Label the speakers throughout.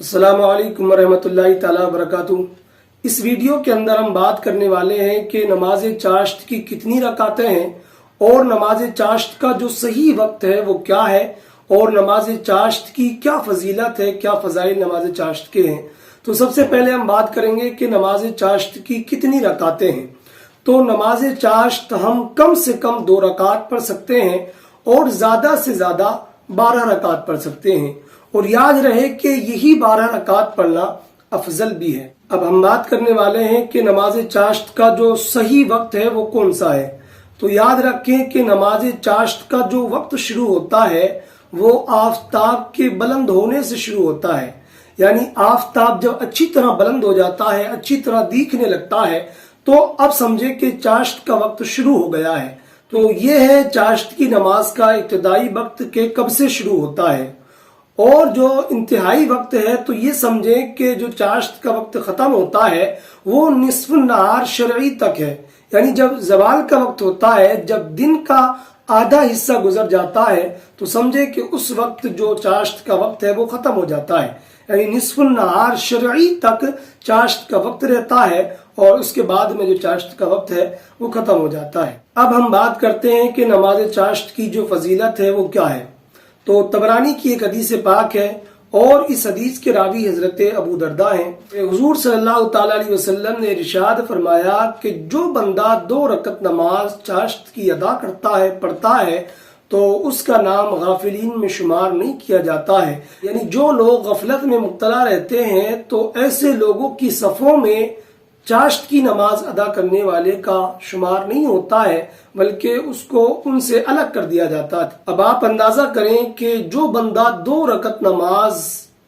Speaker 1: अस्सलामु अलैकुम वरहमतुल्लाहि ताला वबरकातुहू। इस वीडियो के अंदर हम बात करने वाले हैं कि नमाज चाश्त की कितनी रकातें हैं और नमाज चाश्त का जो सही वक्त है वो क्या है और नमाज चाश्त की क्या फजीलत है, क्या फजाइल नमाज चाश्त के हैं। तो सबसे पहले हम बात करेंगे कि नमाज चाश्त की कितनी रकातें हैं। तो नमाज चाश्त हम कम से कम 2 रकात पढ़ सकते हैं और ज्यादा से ज्यादा 12 रकात पढ़ सकते हैं, और याद रहे कि यही 12 रकात पढ़ना अफजल भी है। अब हम बात करने वाले हैं कि नमाज चाश्त का जो सही वक्त है वो कौन सा है। तो याद रखें कि नमाज चाश्त का जो वक्त शुरू होता है वो आफताब के बुलंद होने से शुरू होता है। यानी आफताब जब अच्छी तरह बुलंद हो जाता है, अच्छी तरह दिखने लगता है, तो अब समझे कि चाश्त का वक्त शुरू हो गया है। तो ये है चाश्त की नमाज का इब्तिदाई वक्त के कब से शुरू होता है। और जो इंतहाई वक्त है तो ये समझे कि जो चाश्त का वक्त खत्म होता है वो निस्फ नहार शरई तक है। यानी जब जवाल का वक्त होता है, जब दिन का आधा हिस्सा गुजर जाता है, तो समझे कि उस वक्त जो चाश्त का वक्त है वो खत्म हो जाता है। यानी निस्फ नहार शरई तक चाश्त का वक्त रहता है और उसके बाद में जो चाश्त का वक्त है वो खत्म हो जाता है। अब हम बात करते हैं कि नमाज चाश्त की जो फजीलत है वो क्या है। तो तबरानी की एक हदीस पाक है और इस हदीस के रावी हजरत अबू दरदा हैं। हुजूर सल्लल्लाहु ताला अलैहि वसल्लम ने इरशाद फरमाया कि जो बंदा 2 रकत नमाज चाश्त की अदा करता है, पढ़ता है, तो उसका नाम गाफिलीन में शुमार नहीं किया जाता है। यानी जो लोग गफलत में मुब्तला रहते हैं तो ऐसे लोगों की सफ़ों में चाश्त की नमाज अदा करने वाले का शुमार नहीं होता है, बल्कि उसको उनसे अलग कर दिया जाता है। अब आप अंदाजा करें कि जो बंदा 2 रकत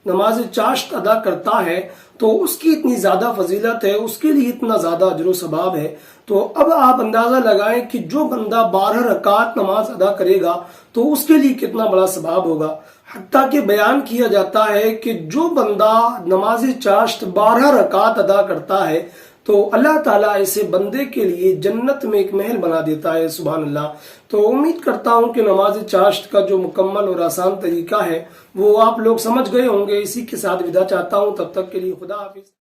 Speaker 1: नमाज चाश्त अदा करता है तो उसकी इतनी ज्यादा फजीलत है, उसके लिए इतना ज्यादा अजर सवाब है। तो अब आप अंदाजा लगाएं कि जो बंदा 12 रकात नमाज अदा करेगा तो उसके लिए कितना बड़ा सवाब होगा। हत्ता कि बयान किया जाता है कि जो बंदा नमाज चाश्त 12 रकात अदा करता है तो अल्लाह ताला ऐसे बंदे के लिए जन्नत में एक महल बना देता है। सुभान अल्लाह। तो उम्मीद करता हूँ कि नमाज चाश्त का जो मुकम्मल और आसान तरीका है वो आप लोग समझ गए होंगे। इसी के साथ विदा चाहता हूँ, तब तक के लिए खुदा हाफिज।